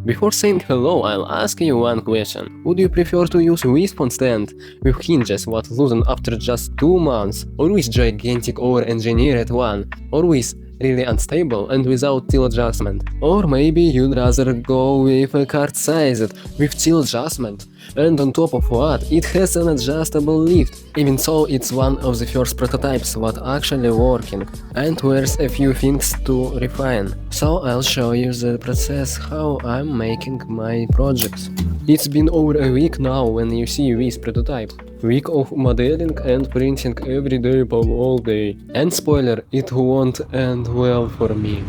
Before saying hello, I'll ask you one question. Would you prefer to use with PhoneStand with hinges what loosen after just 2 months, or with gigantic over-engineered one, or with really unstable and without tilt adjustment? Or maybe you'd rather go with a card sized with tilt adjustment, and on top of what, it has an adjustable lift. Even so, it's one of the first prototypes what actually working, and there's a few things to refine. So I'll show you the process how I'm making my projects. It's been over a week now when you see this prototype. Week of modeling and printing every day of all day. And spoiler, it won't end well for me.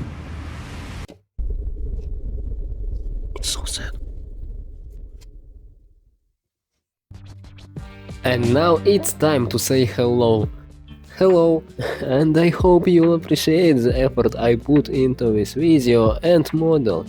It's so sad. And now it's time to say hello. Hello, and I hope you'll appreciate the effort I put into this video and model.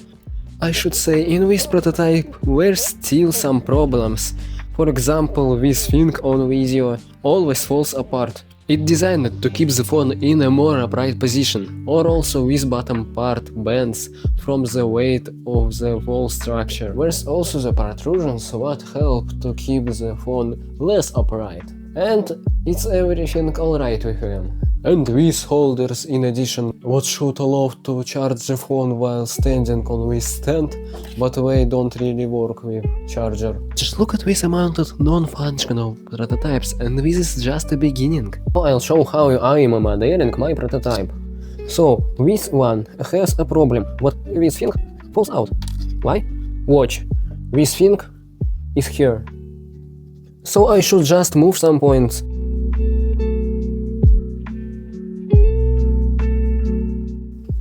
I should say, in this prototype were still some problems. For example, this thing on video always falls apart. It designed to keep the phone in a more upright position, or also this bottom part bends from the weight of the whole structure. There's also the protrusions what help to keep the phone less upright. And it's everything alright with them. And these holders in addition what should allow to charge the phone while standing on this stand, but they don't really work with charger. Just look at this amount of non-functional prototypes, and this is just a beginning. I'll show how I am modeling my prototype. So this one has a problem. What this thing falls out. Why? Watch. This thing is here. So I should just move some points.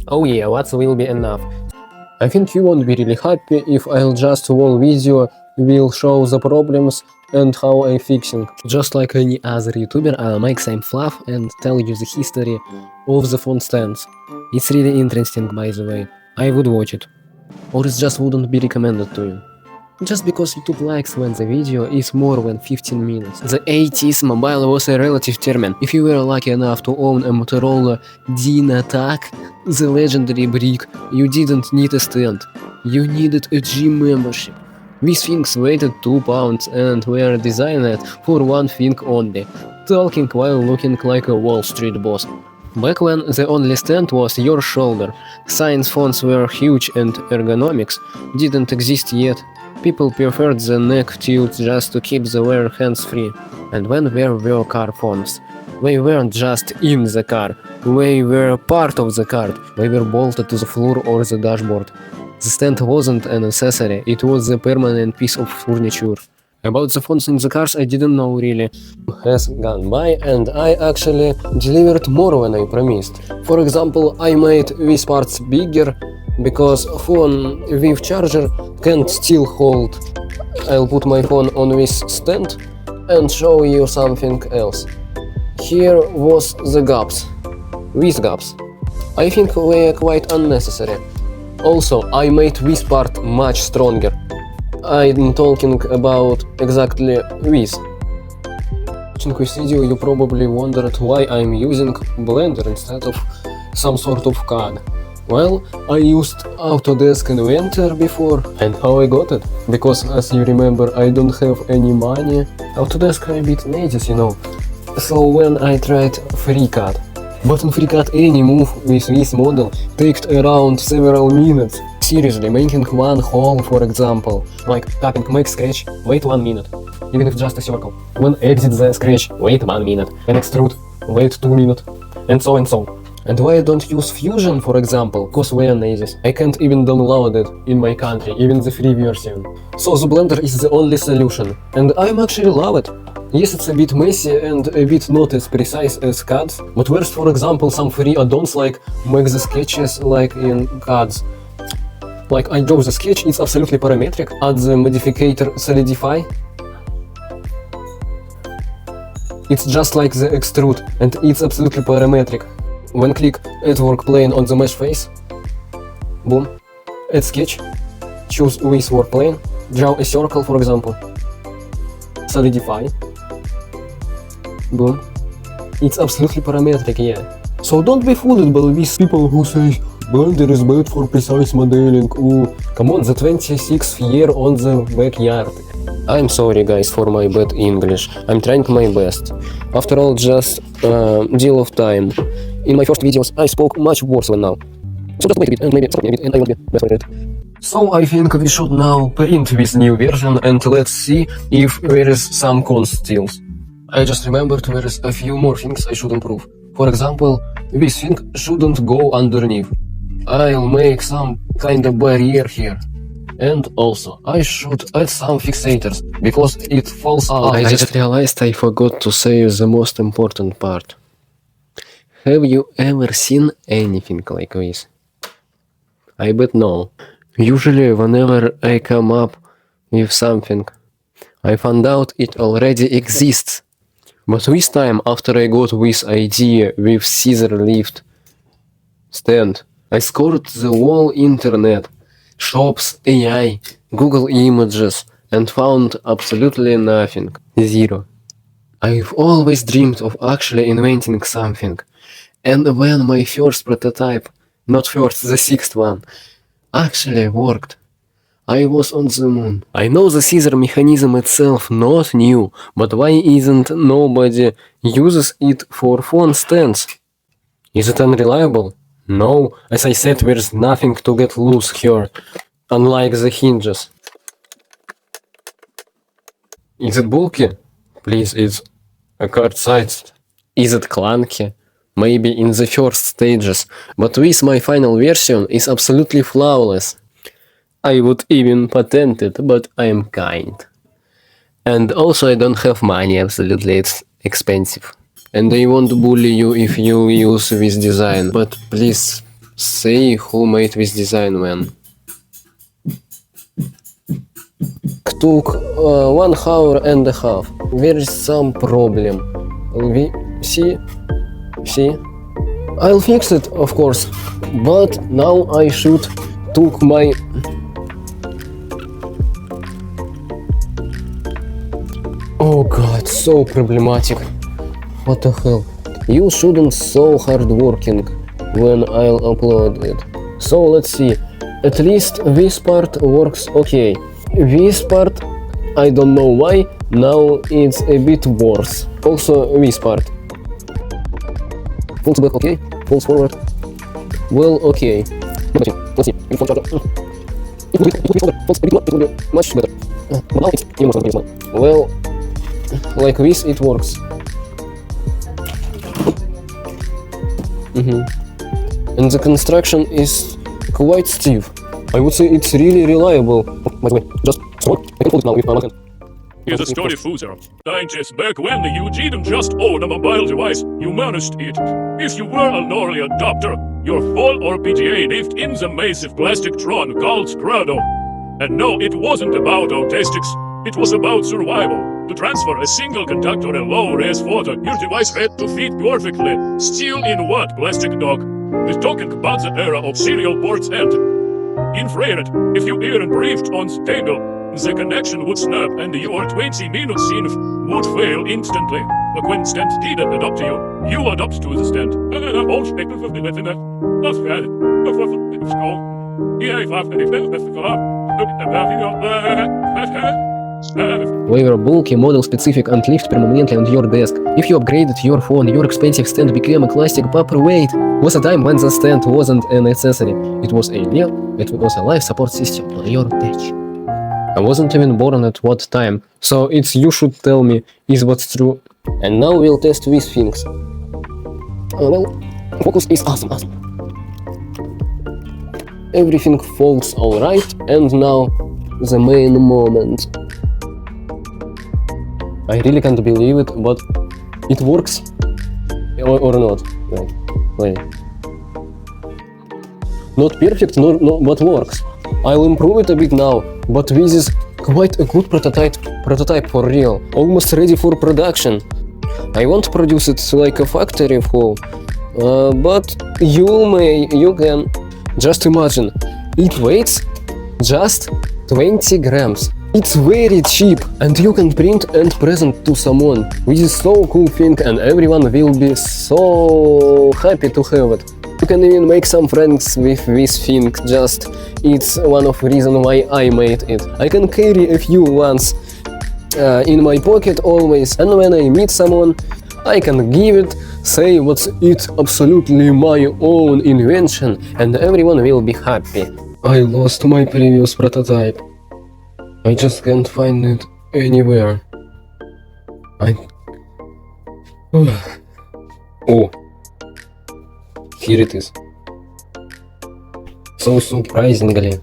Oh yeah, that will be enough. I think you won't be really happy if I'll just whole video will show the problems and how I'm fixing. Just like any other YouTuber, I'll make some fluff and tell you the history of the phone stands. It's really interesting, by the way. I would watch it. Or it just wouldn't be recommended to you. Just because YouTube likes when the video is more than 15 minutes. The 80s mobile was a relative term. If you were lucky enough to own a Motorola Dynatak, the legendary brick, you didn't need a stand. You needed a gym membership. These things weighed 2 pounds and were designed for one thing only: talking while looking like a Wall Street boss. Back when the only stand was your shoulder, science phones were huge and ergonomics didn't exist yet. People preferred the neck tilt just to keep their hands free. And when there were car phones, they weren't just in the car, they were part of the car, they were bolted to the floor or the dashboard. The stand wasn't an accessory, it was a permanent piece of furniture. About the phones in the cars I didn't know really. Has gone by and I actually delivered more than I promised. For example, I made these parts bigger, because phone with charger can't still hold. I'll put my phone on this stand and show you something else. Here was the gaps. These gaps. I think they are quite unnecessary. Also, I made this part much stronger. I'm talking about exactly this. Watching this video you probably wondered why I'm using Blender instead of some sort of CAD. Well, I used Autodesk Inventor before, and how I got it? Because, as you remember, I don't have any money. Autodesk a bit lazy, you know. So when I tried FreeCAD, but in FreeCAD any move with this model takes around several minutes. Seriously, making one hole, for example, like tapping make scratch, wait 1 minute, even if just a circle. When exit the scratch, wait 1 minute, and extrude, wait 2 minutes, and so and so. And why I don't use Fusion, for example, cause we are lazy. I can't even download it in my country, even the free version. So the Blender is the only solution, and I'm actually love it. Yes, it's a bit messy and a bit not as precise as CAD, but there's for example some free add-ons like make the sketches like in CAD. Like I draw the sketch, it's absolutely parametric, add the modifier solidify. It's just like the extrude, and it's absolutely parametric. When click add work plane on the mesh face, boom, add sketch, choose with work plane, draw a circle for example, solidify, boom, it's absolutely parametric, yeah. So don't be fooled by these people who say, Blender is made for precise modeling. Ooh, come on, the 26th year on the backyard. I'm sorry guys for my bad English. I'm trying my best. After all, just deal of time. In my first videos, I spoke much worse than now. So just wait a bit, and maybe and I will be better at it. So I think we should now print this new version and let's see if there is some cons still. I just remembered there is a few more things I should improve. For example, this thing shouldn't go underneath. I'll make some kind of barrier here. And also, I should add some fixators, because it falls out. I just realized I forgot to say the most important part. Have you ever seen anything like this? I bet no. Usually, whenever I come up with something, I found out it already exists. But this time, after I got this idea with scissor lift stand, I scoured the whole internet, shops, AI, Google Images, and found absolutely nothing. Zero. I've always dreamed of actually inventing something. And when my first prototype, not first, the sixth one, actually worked, I was on the moon. I know the scissor mechanism itself not new, but why isn't nobody uses it for phone stands? Is it unreliable? No, as I said, there's nothing to get loose here, unlike the hinges. Is it bulky? Please, it's a card-sized. Is it clunky? Maybe in the first stages, but with my final version is absolutely flawless. I would even patent it, but I'm kind. And also I don't have money, absolutely, it's expensive. And I won't bully you if you use this design, but please say who made this design when. Took 1 hour and a half. There is some problem. See? I'll fix it, of course, but now I should took my... Oh god, so problematic. What the hell? You shouldn't so hardworking when I'll upload it. So let's see. At least this part works okay. This part, I don't know why, now it's a bit worse. Also this part. Falls back okay, falls forward. Well, okay. Let's see. It will be much better. But now it's almost. Well, like this it works. And the construction is quite stiff. I would say it's really reliable. By the way, just so I can hold it now with my hand. Here's a story foozer. Digest back when you didn't just own a mobile device, you managed it. If you were an early adopter, your phone or PDA lived in the massive plastic tron called Grado. And no, it wasn't about autistics, it was about survival. To transfer a single conductor and low-res photo, your device had to fit perfectly. Still in what, plastic dog? We're talking about the era of serial ports and infrared. If you weren't briefed on stable, the connection would snap and your 20 minutes in would fail instantly. But when stand didn't adopt you, you adopt to the stand. All spectrum of the internet. That's bad. It's called. Yeah, if I've They were bulky, model-specific, and lived permanently on your desk. If you upgraded your phone, your expensive stand became a classic paperweight. Was a time when the stand wasn't a necessary. It was a life support system on your dash. I wasn't even born at what time, so it's you should tell me is what's true. And now we'll test these things. Well, focus is awesome. Everything falls alright, and now the main moment. I really can't believe it, but it works. Or not. Wait. Not perfect, but works. I'll improve it a bit now, but this is quite a good prototype for real, almost ready for production. I won't produce it like a factory flow, but you can. Just imagine, it weighs just 20 grams. It's very cheap, and you can print and present to someone. This is so cool thing, and everyone will be so happy to have it. You can even make some friends with this thing, just it's one of the reasons why I made it. I can carry a few ones in my pocket always, and when I meet someone, I can give it, say what's it absolutely my own invention, and everyone will be happy. I lost my previous prototype. I just can't find it anywhere. Oh, here it is. So surprisingly.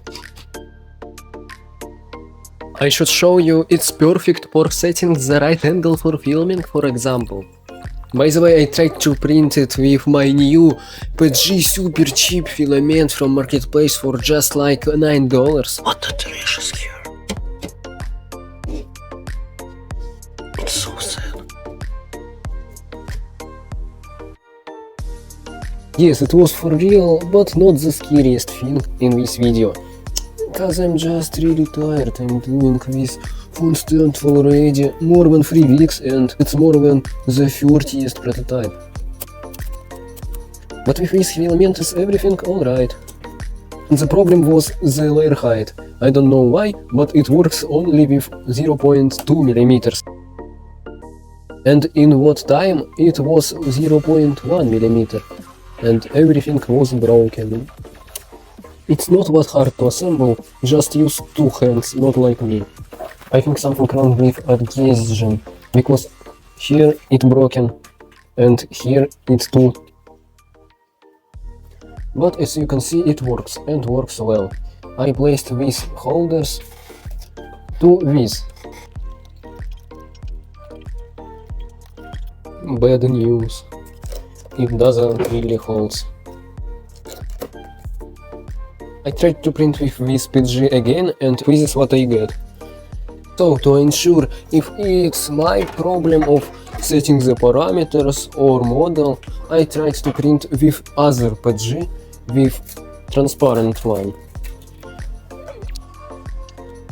I should show you it's perfect for setting the right angle for filming, for example. By the way, I tried to print it with my new PG super cheap filament from marketplace for just like $9. What the trash is here? It's so sad. Yes, it was for real, but not the scariest thing in this video. Cause I'm just really tired. I'm doing this PhoneStand already more than 3 weeks and it's more than the 30th prototype. But with this filament is everything alright. The problem was the layer height. I don't know why, but it works only with 0.2 millimeters. And in what time it was 0.1 millimeter. And everything was broken. It's not that hard to assemble, just use 2 hands, not like me. I think something wrong with adhesion, because here it's broken and here it's too. But as you can see, it works and works well. I placed these holders to these. Bad news. It doesn't really hold. I tried to print with this PG again and this is what I get. So to ensure if it's my problem of setting the parameters or model, I tried to print with other PG, with transparent one.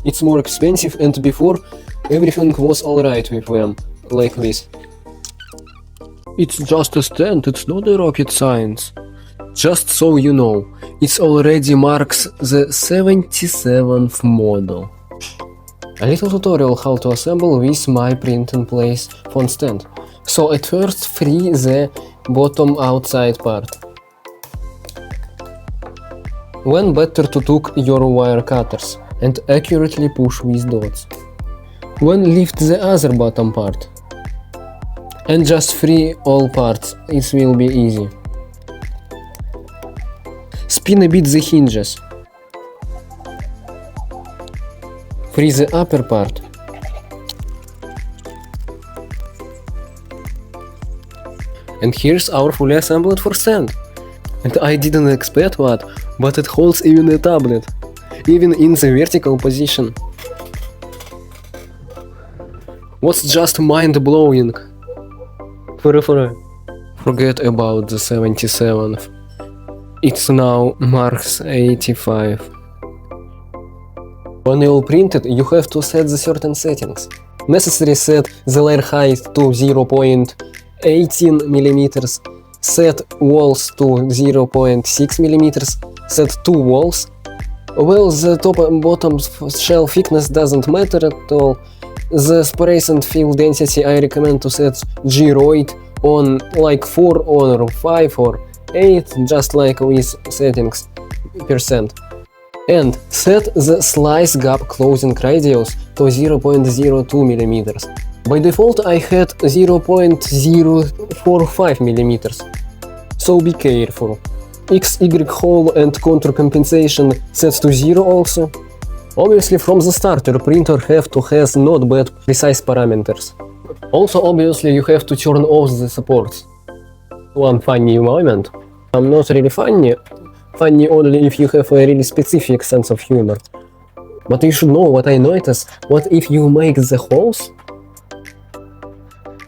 It's more expensive and before everything was alright with them, like this. It's just a stand, it's not a rocket science. Just so you know, it already marks the 77th model. A little tutorial how to assemble with my print-in-place PhoneStand. So at first free the bottom outside part. When better to take your wire cutters and accurately push these dots. When lift the other bottom part. And just free all parts, it will be easy. Spin a bit the hinges. Free the upper part. And here's our fully assembled PhoneStand. And I didn't expect that, but it holds even a tablet, even in the vertical position. What's just mind-blowing? Forget about the 77th. It's now marks 85. When you print it, you have to set the certain settings. Necessary set the layer height to 0.18 mm, set walls to 0.6 mm, set 2 walls. Well, the top and bottom shell thickness doesn't matter at all. The space and fill density I recommend to set G-roid on like 4 or 5 or 8, just like with settings %. And set the slice gap closing radius to 0.02 mm. By default I had 0.045 mm. So be careful. X, Y hole and contour compensation set to 0 also. Obviously from the start your printer have to has not bad precise parameters. Also obviously you have to turn off the supports. One funny moment. I'm not really funny only if you have a really specific sense of humor. But you should know what I noticed, what if you make the holes?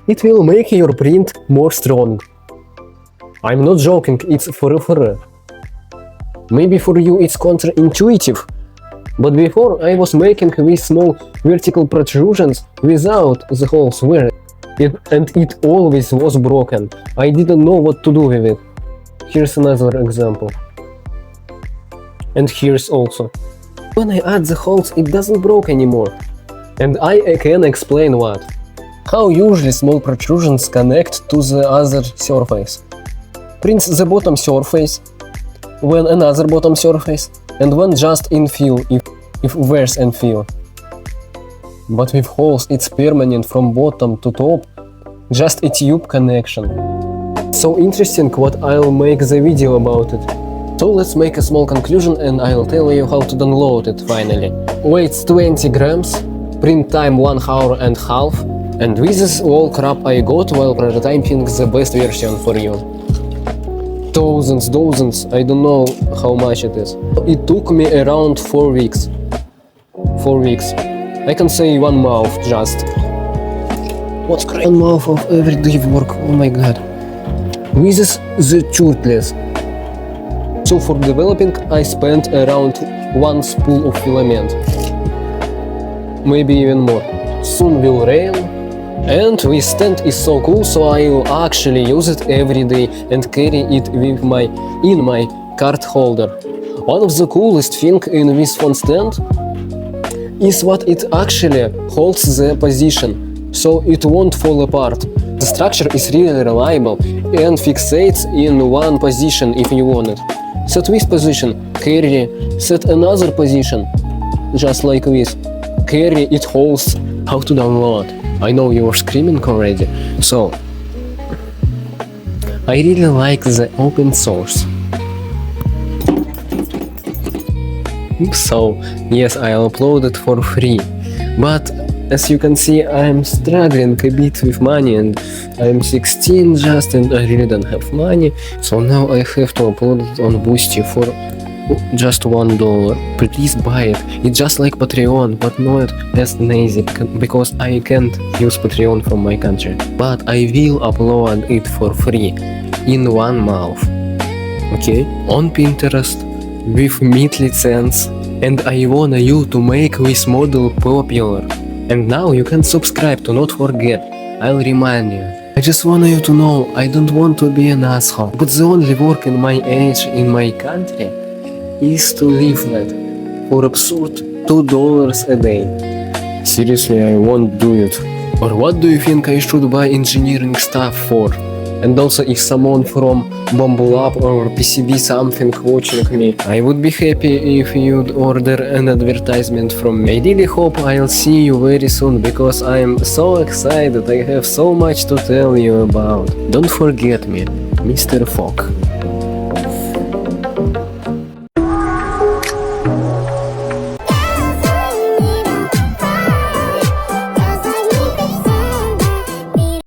It will make your print more strong. I'm not joking, it's for real. Maybe for you it's counterintuitive, but before I was making these small vertical protrusions without the holes where and it always was broken. I didn't know what to do with it. Here's another example. And here's also. When I add the holes, it doesn't broke anymore. And I can explain what. How usually small protrusions connect to the other surface. Print the bottom surface, when another bottom surface, and when just infill if there's infill. But with holes it's permanent from bottom to top, just a tube connection. So interesting what I'll make the video about it. So let's make a small conclusion and I'll tell you how to download it finally. Weights 20 grams, print time 1 hour and half, and with this all crap I got while prototyping the best version for you. Dozens, I don't know how much it is. It took me around 4 weeks. 4 weeks. I can say 1 month just. What's crazy? 1 month of everyday work, oh my god. With this, the shirtless. So for developing I spent around 1 spool of filament. Maybe even more. Soon will rain. And this stand is so cool, so I will actually use it every day and carry it with in my card holder. One of the coolest things in this PhoneStand is what it actually holds the position, so it won't fall apart. The structure is really reliable and fixates in one position if you want it. Set this position, carry, set another position, just like this. Carry, it holds. How to download? I know you are screaming already. So, I really like the open source. So, yes, I'll upload it for free. But, as you can see, I'm struggling a bit with money and I'm 16 just and I really don't have money. So now I have to upload it on Boosty for just $1. Please buy it. It's just like Patreon, but not as easy because I can't use Patreon from my country. But I will upload it for free in 1 month. Okay? On Pinterest with meat license, and I want you to make this model popular. And now you can subscribe to not forget. I'll remind you. I just want you to know I don't want to be an asshole, but the only work in my age in my country is to live that for absurd $2 a day. Seriously, I won't do it. Or what do you think I should buy engineering stuff for? And also if someone from Lab or PCB something watching me, I would be happy if you'd order an advertisement from me. I really hope I'll see you very soon because I'm so excited, I have so much to tell you about. Don't forget me, Mr. Fock.